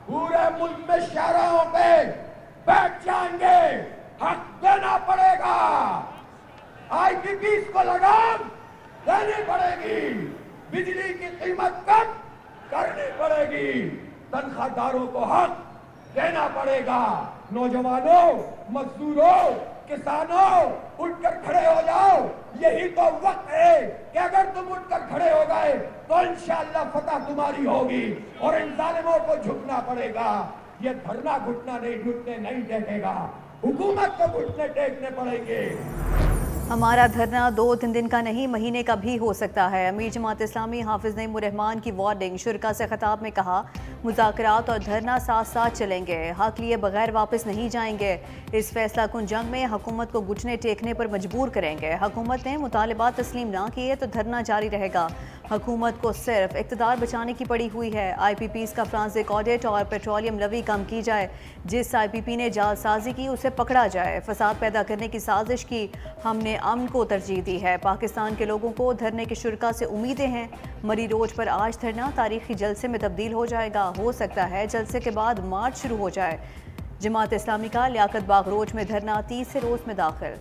پورے ملک میں شہروں پہ بیٹھ جائیں گے, حق دینا پڑے گا, آئی پی پیز کو لگام دینی پڑے گی, بجلی کی قیمت کم کرنی پڑے گی, تنخواہ داروں کو حق دینا پڑے گا. نوجوانوں, مزدوروں, کسانوں, اٹھ کر کھڑے ہو جاؤ. یہی تو وقت ہے کہ اگر تم اٹھ کر کھڑے ہو گئے تو انشاءاللہ فتح تمہاری ہوگی اور ان ظالموں کو جھکنا پڑے گا. یہ دھرنا گھٹنا گھٹنے نہیں ٹیکے گا, حکومت کو گھٹنے ٹیکنے پڑیں گے. ہمارا دھرنا 2-3 دن کا نہیں, مہینے کا بھی ہو سکتا ہے. امیر جماعت اسلامی حافظ نعیم الرحمان کی وارننگ. شرکا سے خطاب میں کہا, مذاکرات اور دھرنا ساتھ ساتھ چلیں گے, حق لیے بغیر واپس نہیں جائیں گے. اس فیصلہ کن جنگ میں حکومت کو گھٹنے ٹیکنے پر مجبور کریں گے. حکومت نے مطالبات تسلیم نہ کیے تو دھرنا جاری رہے گا. حکومت کو صرف اقتدار بچانے کی پڑی ہوئی ہے. آئی پی پیز کا فرانزک آڈٹ اور پیٹرولیم لوی کم کی جائے. جس آئی پی پی نے جال سازی کی اسے پکڑا جائے. فساد پیدا کرنے کی سازش کی, ہم نے امن کو ترجیح دی ہے. پاکستان کے لوگوں کو دھرنے کے شرکا سے امیدیں ہیں. مری روڈ پر آج دھرنا تاریخی جلسے میں تبدیل ہو جائے گا. ہو سکتا ہے جلسے کے بعد مارچ شروع ہو جائے. جماعت اسلامی کا لیاقت باغ روڈ میں دھرنا 30 روز میں داخل.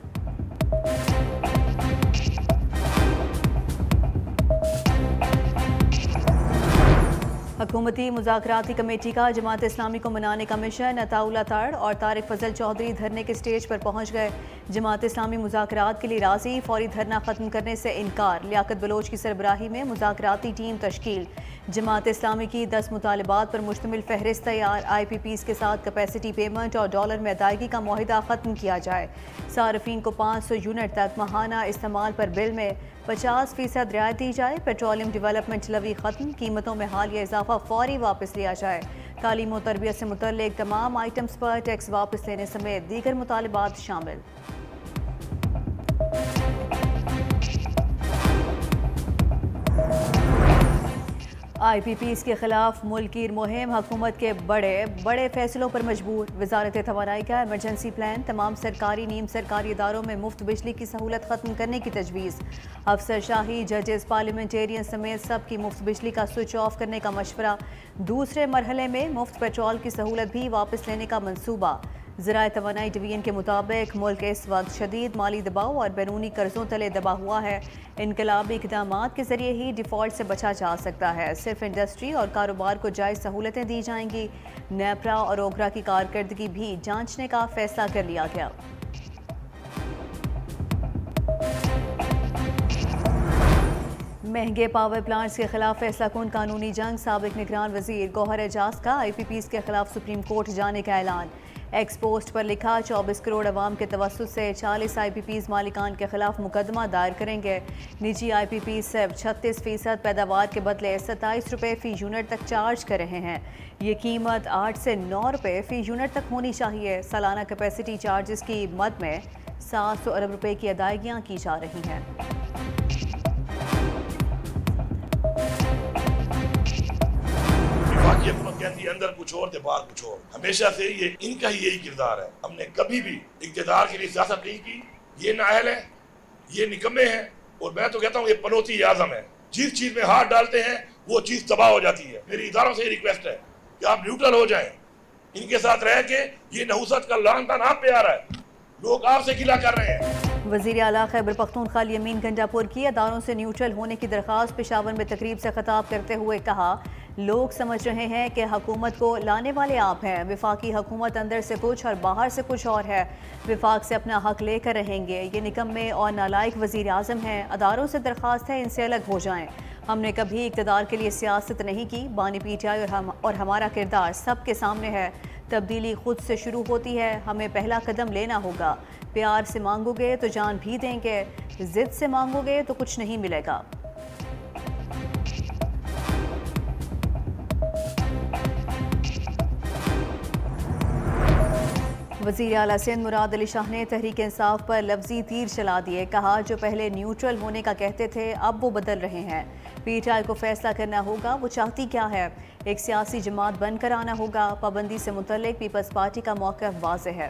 حکومتی مذاکراتی کمیٹی کا جماعت اسلامی کو منانے کا مشن. عطاءاللہ تڑ اور طارق فضل چودھری دھرنے کے سٹیج پر پہنچ گئے. جماعت اسلامی مذاکرات کے لیے راضی, فوری دھرنا ختم کرنے سے انکار. لیاقت بلوچ کی سربراہی میں مذاکراتی ٹیم تشکیل. جماعت اسلامی کی 10 مطالبات پر مشتمل فہرست تیار. آئی پی پیز کے ساتھ کیپیسٹی پیمنٹ اور ڈالر میں ادائیگی کا معاہدہ ختم کیا جائے. صارفین کو 500 یونٹ تک ماہانہ استعمال پر بل میں 50% رعایت دی جائے. پیٹرولیم ڈیولپمنٹ لوی ختم, قیمتوں میں حالیہ اضافہ فوری واپس لیا جائے. تعلیم و تربیت سے متعلق تمام آئٹمز پر ٹیکس واپس لینے سمیت دیگر مطالبات شامل. آئی پی پیز کے خلاف ملک گیر مہم, حکومت کے بڑے فیصلوں پر مجبور. وزارت توانائی کا ایمرجنسی پلان, تمام سرکاری نیم سرکاری اداروں میں مفت بجلی کی سہولت ختم کرنے کی تجویز. افسر شاہی, ججز, پارلیمنٹیرین سمیت سب کی مفت بجلی کا سوئچ آف کرنے کا مشورہ. دوسرے مرحلے میں مفت پیٹرول کی سہولت بھی واپس لینے کا منصوبہ. ذرائع توانائی ڈویژن کے مطابق ملک اس وقت شدید مالی دباؤ اور بیرونی قرضوں تلے دبا ہوا ہے. انقلابی اقدامات کے ذریعے ہی ڈیفالٹ سے بچا جا سکتا ہے. صرف انڈسٹری اور کاروبار کو جائز سہولتیں دی جائیں گی. نیپرا اور اوگرا کی کارکردگی بھی جانچنے کا فیصلہ کر لیا گیا. مہنگے پاور پلانٹس کے خلاف فیصلہ کن قانونی جنگ. سابق نگران وزیر گوہر اعجاز کا آئی پی پیز کے خلاف سپریم کورٹ جانے کا اعلان. ایکس پوسٹ پر لکھا, 24 کروڑ عوام کے توسط سے 40 آئی پی پیز مالکان کے خلاف مقدمہ دائر کریں گے. نجی آئی پی پیز صرف 36% پیداوار کے بدلے 27 روپے فی یونٹ تک چارج کر رہے ہیں. یہ قیمت 8 سے 9 روپے فی یونٹ تک ہونی چاہیے. سالانہ کیپیسٹی چارجز کی مد میں 700 ارب روپے کی ادائیگیاں کی جا رہی ہیں. حکومت کہتی ہے اندر کچھ اور تھے باہر کچھ اور. ہمیشہ سے یہ ان کا ہی یہی کردار ہے. ہم نے کبھی بھی اقتدار کے لیے سیاست نہیں کی. یہ نااہل ہیں, یہ نکمے ہیں, اور میں تو کہتا ہوں یہ پنوتی اعظم ہے. جس چیز میں ہاتھ ڈالتے ہیں وہ چیز تباہ ہو جاتی ہے. میری اداروں سے یہ ریکویسٹ ہے کہ آپ نیوٹرل ہو جائیں. ان کے ساتھ رہ کے یہ نحوست کا لعن تان آپ پہ آ رہا ہے, لوگ آپ سے گلہ کر رہے ہیں. وزیر اعلیٰ خیبر پختونخوا یمین گنڈا پور کی اداروں سے نیوٹرل ہونے کی درخواست. پشاور میں تقریب سے خطاب کرتے ہوئے کہا, لوگ سمجھ رہے ہیں کہ حکومت کو لانے والے آپ ہیں. وفاقی حکومت اندر سے کچھ اور باہر سے کچھ اور ہے. وفاق سے اپنا حق لے کر رہیں گے. یہ نکمے اور نالائق وزیر اعظم ہیں. اداروں سے درخواست ہے ان سے الگ ہو جائیں. ہم نے کبھی اقتدار کے لیے سیاست نہیں کی. بانی پی ٹی آئی اور ہمارا کردار سب کے سامنے ہے. تبدیلی خود سے شروع ہوتی ہے. ہمیں پہلا قدم لینا ہوگا. پیار سے مانگو گے تو جان بھی دیں گے, ضد سے مانگو گے تو کچھ نہیں ملے گا. وزیر اعلیٰ سندھ مراد علی شاہ نے تحریک انصاف پر لفظی تیر چلا دیے. کہا, جو پہلے نیوٹرل ہونے کا کہتے تھے اب وہ بدل رہے ہیں. پی ٹی آئی کو فیصلہ کرنا ہوگا وہ چاہتی کیا ہے. ایک سیاسی جماعت بن کر آنا ہوگا. پابندی سے متعلق پیپلز پارٹی کا موقف واضح ہے.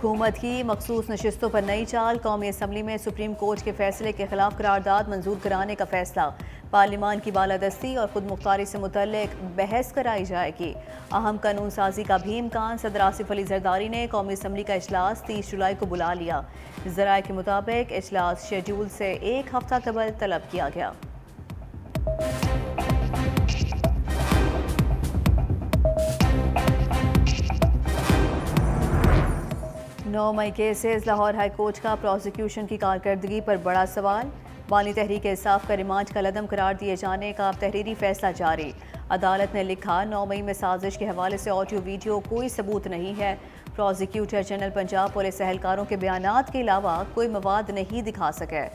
حکومت کی مخصوص نشستوں پر نئی چال، قومی اسمبلی میں سپریم کورٹ کے فیصلے کے خلاف قرارداد منظور کرانے کا فیصلہ، پارلیمان کی بالادستی اور خود مختاری سے متعلق بحث کرائی جائے گی۔ اہم قانون سازی کا بھی امکان، صدر آصف علی زرداری نے قومی اسمبلی کا اجلاس 30 جولائی کو بلا لیا۔ ذرائع کے مطابق اجلاس شیڈول سے ایک ہفتہ قبل طلب کیا گیا۔ 9 مئی کیسز، لاہور ہائی کورٹ کا پروسیکیوشن کی کارکردگی پر بڑا سوال، بانی تحریک انصاف کا ریمانڈ کا لدم قرار دیے جانے کا اب تحریری فیصلہ جاری۔ عدالت نے لکھا 9 مئی میں سازش کے حوالے سے آڈیو ویڈیو کوئی ثبوت نہیں ہے۔ پروسیکیوٹر جنرل پنجاب پولیس اہلکاروں کے بیانات کے علاوہ کوئی مواد نہیں دکھا سکے۔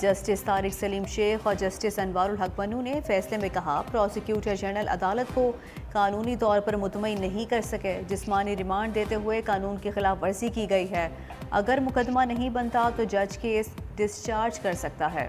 جسٹس طارق سلیم شیخ اور جسٹس انوار الحق منو نے فیصلے میں کہا پروسیکیوٹر جنرل عدالت کو قانونی طور پر مطمئن نہیں کر سکے، جسمانی ریمانڈ دیتے ہوئے قانون کی خلاف ورزی کی گئی ہے۔ اگر مقدمہ نہیں بنتا تو جج کیس ڈسچارج کر سکتا ہے۔